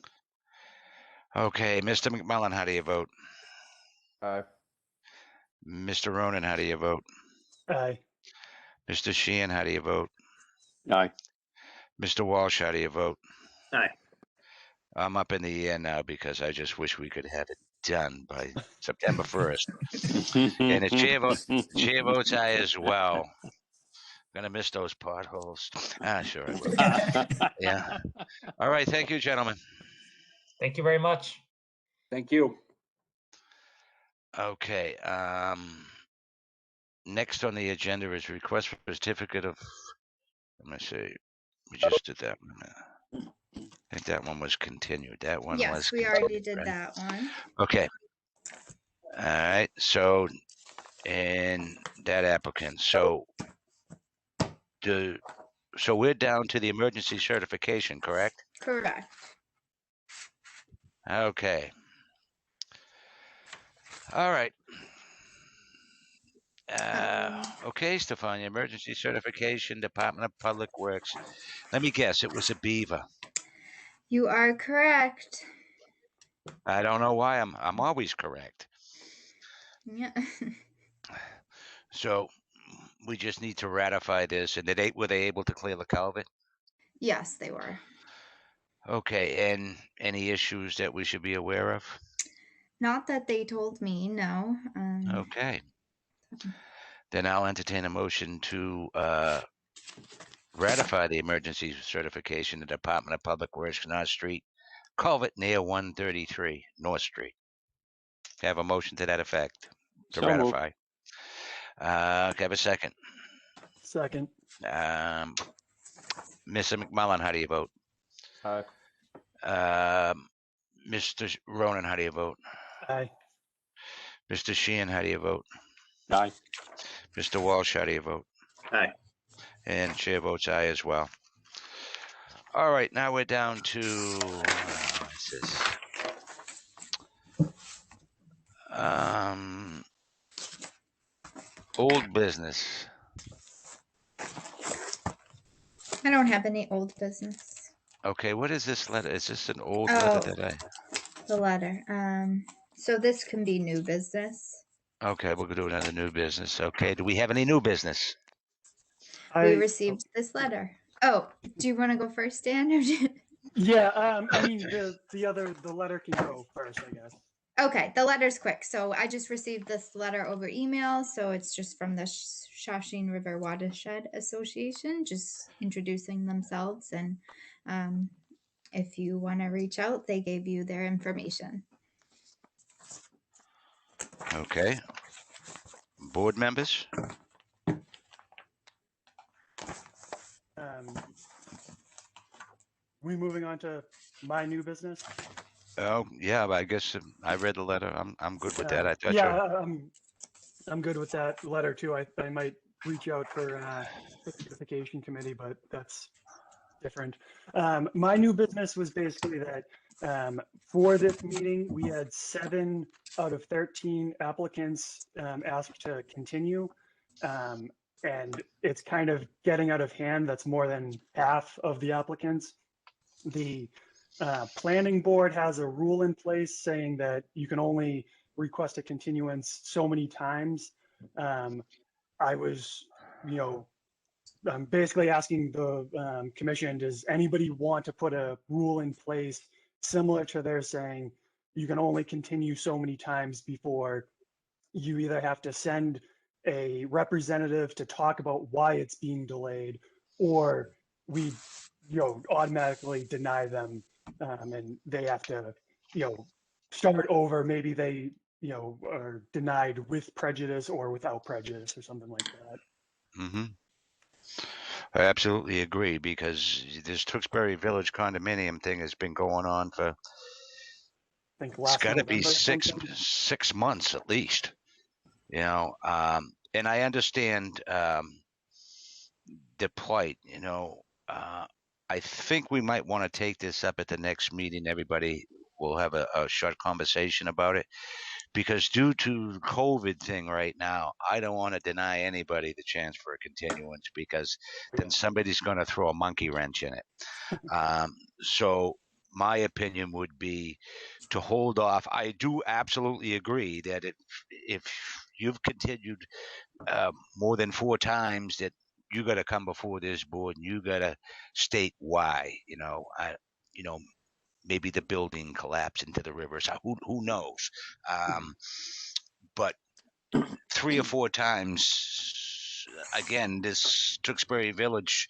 Okay, Mr. McMullen, how do you vote? Aye. Mr. Ronan, how do you vote? Aye. Mr. Sheehan, how do you vote? Aye. Mr. Walsh, how do you vote? Aye. I'm up in the air now because I just wish we could have it done by September 1st. And the chair votes aye as well. Gonna miss those potholes. Sure I will. Yeah. All right. Thank you, gentlemen. Thank you very much. Thank you. Okay. Next on the agenda is request for certificate of. Let me see. We just did that one. I think that one was continued. That one was. Yes, we already did that one. Okay. All right. So, and that applicant. So we're down to the emergency certification, correct? Correct. Okay. All right. Okay, Stefania, emergency certification, Department of Public Works. Let me guess, it was a beaver. You are correct. I don't know why I'm always correct. Yeah. So we just need to ratify this. And were they able to clear the culvert? Yes, they were. Okay, and any issues that we should be aware of? Not that they told me, no. Okay. Then I'll entertain a motion to ratify the emergency certification, the Department of Public Works, North Street, culvert near 133 North Street. Have a motion to that effect to So ratify. Can I have a second? Second. Mr. McMullen, how do you vote? Aye. Mr. Ronan, how do you vote? Aye. Mr. Sheehan, how do you vote? Aye. Mr. Walsh, how do you vote? Aye. And chair votes aye as well. All right, now we're down to what's this? Old business. I don't have any old business. Okay, what is this letter? Is this an old letter that The letter. So this can be new business. Okay, we'll do another new business. Okay, do we have any new business? We received this letter. Oh, do you want to go first, Dan? Yeah, I mean, the letter can go first, I guess. Okay, the letter's quick. So I just received this letter over email. So it's just from the Shawshene River Watershed Association, just introducing themselves. And if you want to reach out, they gave you their information. Okay. Board members? We moving on to my new business? Oh, yeah, but I guess I read the letter. I'm good with that. I thought Yeah, I'm good with that letter too. I might reach out for the certification committee, but that's different. My new business was basically that For this meeting, we had 7 out of 13 applicants ask to continue. And it's kind of getting out of hand. That's more than half of the applicants. The planning board has a rule in place saying that you can only request a continuance so many times. I was, I'm basically asking the commission, does anybody want to put a rule in place similar to their saying you can only continue so many times before you either have to send a representative to talk about why it's being delayed, or we, automatically deny them, and they have to, start over. Maybe they, are denied with prejudice or without prejudice or something like that. Mm-hmm. I absolutely agree, because this Tewksbury Village condominium thing has been going on for, I think it's last got to be November or 6 months at least. And I understand the plight. I think we might want to take this up at the next meeting. Everybody will have a short conversation about it, because due to the COVID thing right now, I don't want to deny anybody the chance for a continuance, because then somebody's going to throw a monkey wrench in it. So my opinion would be to hold off. I do absolutely agree that if you've continued more than 4 times, that you got to come before this board and you got to state why. Maybe the building collapsed into the river. So who knows? But 3 or 4 times, again, this Tewksbury Village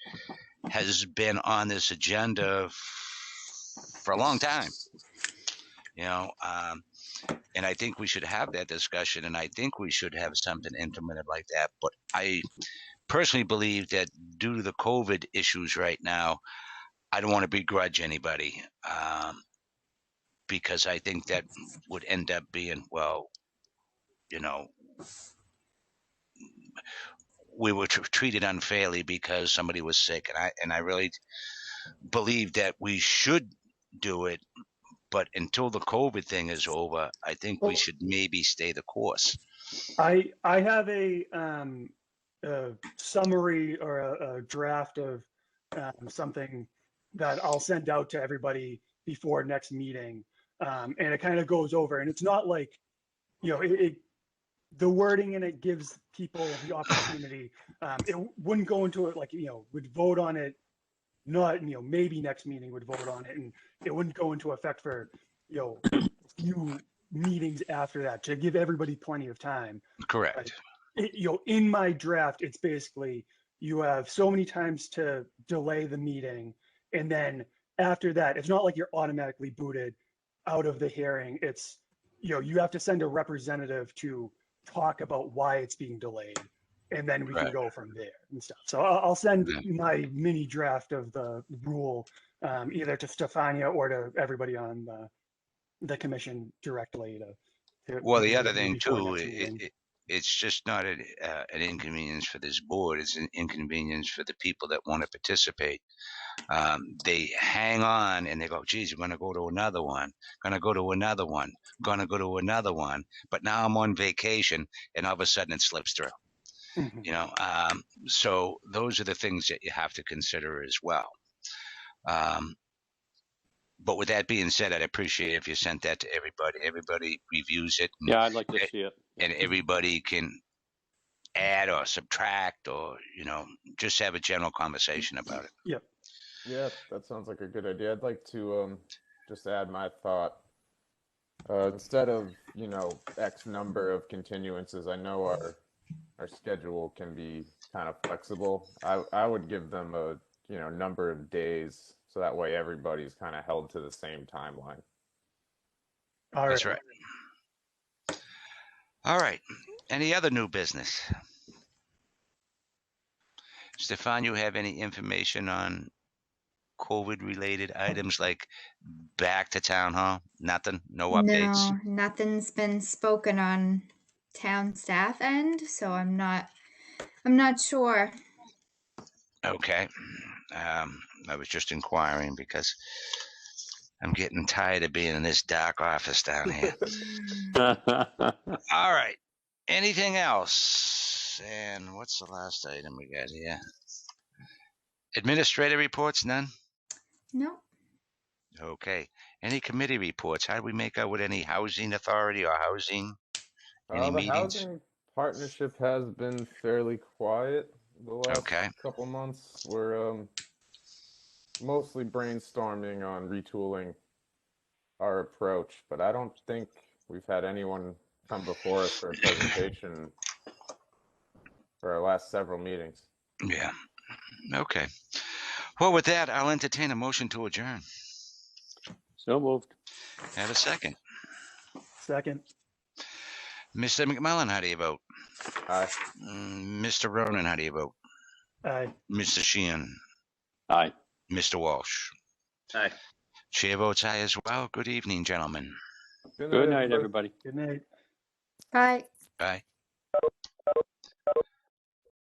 has been on this agenda for a long time. And I think we should have that discussion, and I think we should have something implemented like that. But I personally believe that due to the COVID issues right now, I don't want to begrudge anybody, because I think that would end up being, well, we were treated unfairly because somebody was sick, and I really believe that we should do it. But until the COVID thing is over, I think we should maybe stay the course. I have a summary or a draft of something that I'll send out to everybody before next meeting, and it kind of goes over. And it's not like, the wording in it gives people the opportunity. It wouldn't go into it like, would vote on it, not, maybe next meeting would vote on it, and it wouldn't go into effect for, a few meetings after that, to give everybody plenty of time. Correct. In my draft, it's basically, you have so many times to delay the meeting, and then after that, it's not like you're automatically booted out of the hearing. It's, you have to send a representative to talk about why it's being delayed, and then we can go from there and stuff. So I'll send my mini draft of the rule, either to Stefania or to everybody on the commission directly. Well, the other thing too, it's just not an inconvenience for this board. It's an inconvenience for the people that want to participate. They hang on and they go, geez, we're going to go to another one, going to go to another one, going to go to another one. But now I'm on vacation, and all of a sudden it slips through. So those are the things that you have to consider as well. But with that being said, I'd appreciate if you sent that to everybody. Everybody reviews it. And, Yeah, I'd like to see it. And everybody can add or subtract, or, just have a general conversation about it. Yep. Yeah, that sounds like a good idea. I'd like to just add my thought. Instead of, X number of continuances, I know our schedule can be kind of flexible. I would give them a, number of days, so that way everybody's kind of held to the same timeline. That's right. All right. Any other new business? Stefan, you have any information on COVID-related items, like back to town hall? Nothing? No updates? No, nothing's been spoken on town staff end, so I'm not sure. Okay. I was just inquiring because I'm getting tired of being in this dark office down here. All right. Anything else? And what's the last item we got here? Administrative reports, none? No. Okay. Any committee reports? How do we make out with any housing authority or housing? Any The meetings? housing partnership has been fairly quiet the last couple months. We're mostly brainstorming on retooling our approach, but I don't think we've had anyone come before us for a presentation for our last several meetings. Yeah. Okay. Well, with that, I'll entertain a motion to adjourn. So moved. Have a second. Second. Mr. McMillan, how do you vote? Aye. Mr. Ronan, how do you vote? Aye. Mr. Sheehan? Aye. Mr. Walsh? Aye. Chair votes aye as well. Good evening, gentlemen. Good night, everybody. Good night. Bye. Bye.